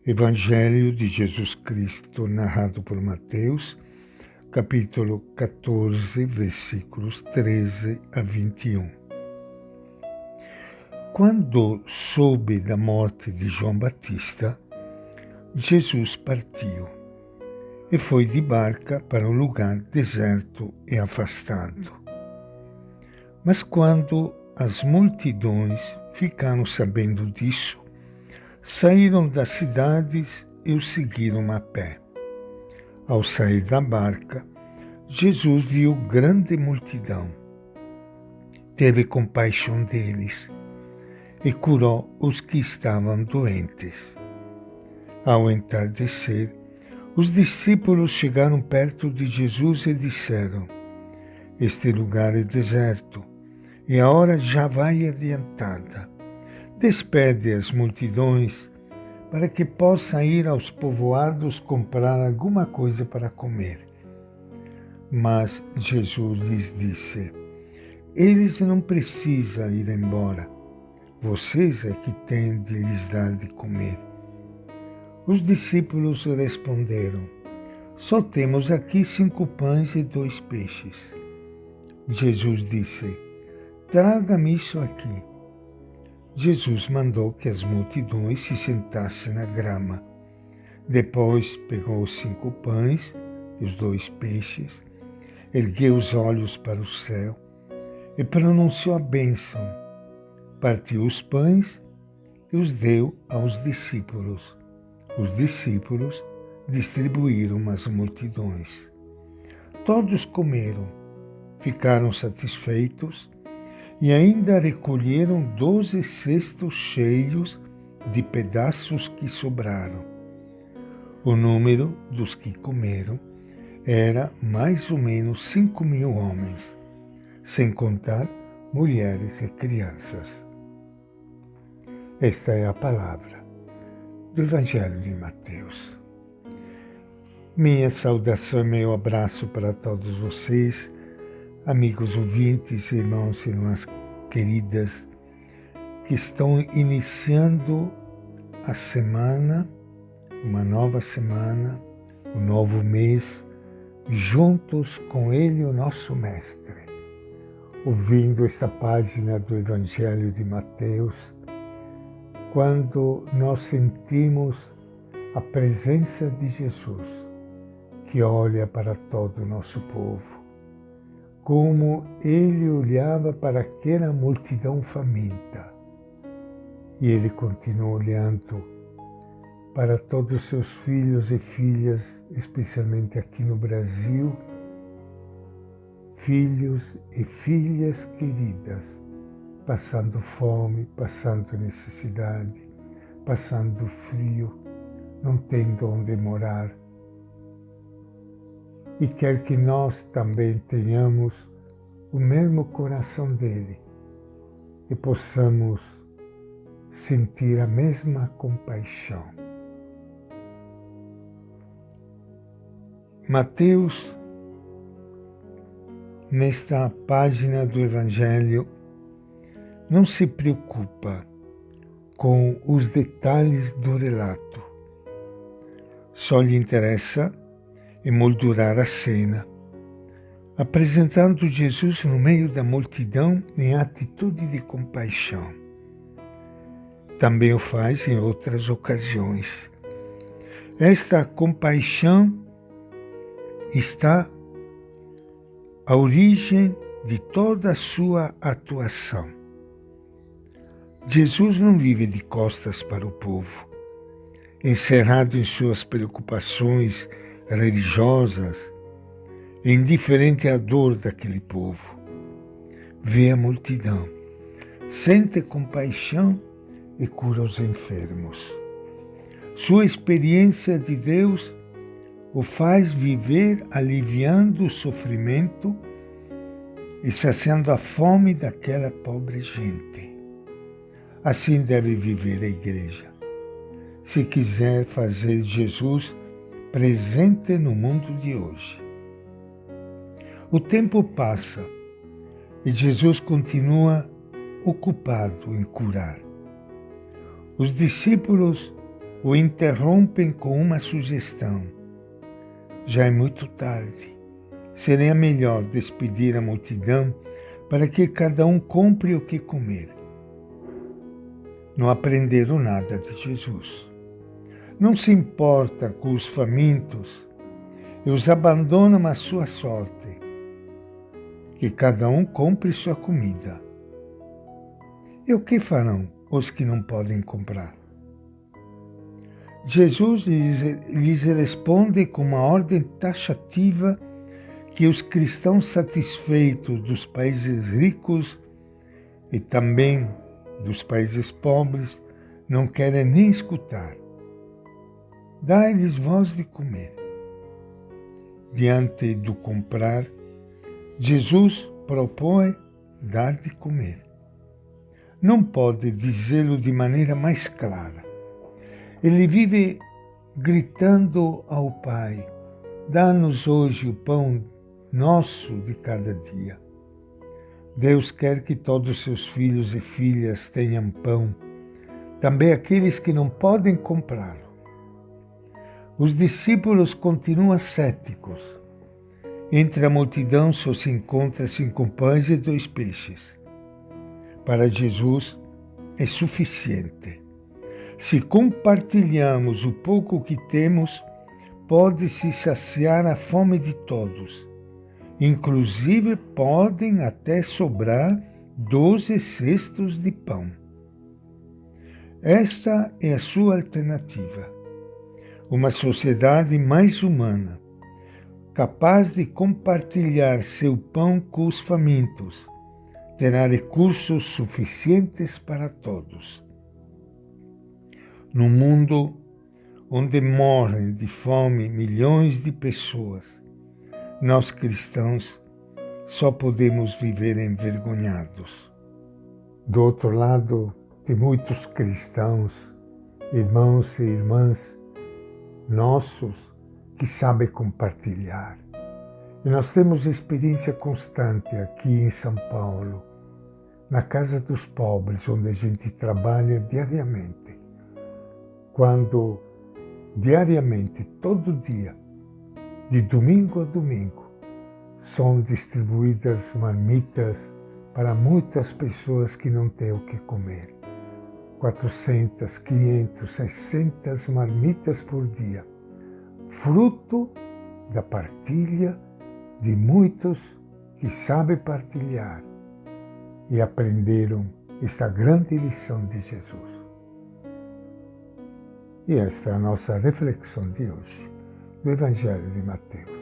Evangelho de Jesus Cristo, narrado por Mateus, capítulo 14, versículos 13 a 21. Quando soube da morte de João Batista, Jesus partiu e foi de barca para um lugar deserto e afastado. Mas quando as multidões ficaram sabendo disso, saíram das cidades e o seguiram a pé. Ao sair da barca, Jesus viu grande multidão. Teve compaixão deles e curou os que estavam doentes. Ao entardecer, os discípulos chegaram perto de Jesus e disseram: "Este lugar é deserto e a hora já vai adiantada. Despede as multidões para que possam ir aos povoados comprar alguma coisa para comer." Mas Jesus lhes disse: "Eles não precisam ir embora. Vocês é que têm de lhes dar de comer." Os discípulos responderam: "Só temos aqui 5 pães e 2 peixes." Jesus disse: "Traga-me isso aqui." Jesus mandou que as multidões se sentassem na grama. Depois pegou os 5 pães e os 2 peixes, ergueu os olhos para o céu e pronunciou a bênção. Partiu os pães e os deu aos discípulos. Os discípulos distribuíram às multidões. Todos comeram, ficaram satisfeitos e ainda recolheram 12 cestos cheios de pedaços que sobraram. O número dos que comeram era mais ou menos 5.000 homens, sem contar mulheres e crianças. Esta é a palavra do Evangelho de Mateus. Minha saudação e meu abraço para todos vocês, amigos ouvintes, irmãos e irmãs queridas, que estão iniciando a semana, uma nova semana, um novo mês, juntos com Ele, o nosso Mestre, ouvindo esta página do Evangelho de Mateus, quando nós sentimos a presença de Jesus, que olha para todo o nosso povo, como ele olhava para aquela multidão faminta. E ele continua olhando para todos os seus filhos e filhas, especialmente aqui no Brasil, filhos e filhas queridas, passando fome, passando necessidade, passando frio, não tendo onde morar. E quer que nós também tenhamos o mesmo coração dele e possamos sentir a mesma compaixão. Mateus, nesta página do Evangelho, não se preocupa com os detalhes do relato. Só lhe interessa emoldurar a cena, apresentando Jesus no meio da multidão em atitude de compaixão. Também o faz em outras ocasiões. Esta compaixão está à origem de toda a sua atuação. Jesus não vive de costas para o povo, encerrado em suas preocupações religiosas, indiferente à dor daquele povo. Vê a multidão, sente compaixão e cura os enfermos. Sua experiência de Deus o faz viver aliviando o sofrimento e saciando a fome daquela pobre gente. Assim deve viver a igreja, se quiser fazer Jesus presente no mundo de hoje. O tempo passa e Jesus continua ocupado em curar. Os discípulos o interrompem com uma sugestão. Já é muito tarde. Seria melhor despedir a multidão para que cada um compre o que comer. Não aprenderam nada de Jesus. Não se importa com os famintos e os abandonam à sua sorte. Que cada um compre sua comida. E o que farão os que não podem comprar? Jesus lhes responde com uma ordem taxativa que os cristãos satisfeitos dos países ricos e também dos países pobres não querem nem escutar. Dai-lhes voz de comer. Diante do comprar, Jesus propõe dar de comer. Não pode dizê-lo de maneira mais clara. Ele vive gritando ao Pai: dá-nos hoje o pão nosso de cada dia. Deus quer que todos os seus filhos e filhas tenham pão, também aqueles que não podem comprá-lo. Os discípulos continuam céticos. Entre a multidão só se encontra 5 pães e 2 peixes. Para Jesus é suficiente. Se compartilhamos o pouco que temos, pode-se saciar a fome de todos. Inclusive podem até sobrar 12 cestos de pão. Esta é a sua alternativa. Uma sociedade mais humana, capaz de compartilhar seu pão com os famintos, terá recursos suficientes para todos. No mundo onde morrem de fome milhões de pessoas, nós cristãos só podemos viver envergonhados. Do outro lado, tem muitos cristãos, irmãos e irmãs nossos, que sabem compartilhar. E nós temos experiência constante aqui em São Paulo, na Casa dos Pobres, onde a gente trabalha diariamente. Quando diariamente, todo dia, de domingo a domingo, são distribuídas marmitas para muitas pessoas que não têm o que comer. 400, 500, 600 marmitas por dia, fruto da partilha de muitos que sabem partilhar e aprenderam esta grande lição de Jesus. E esta é a nossa reflexão de hoje, do Evangelho de Mateus.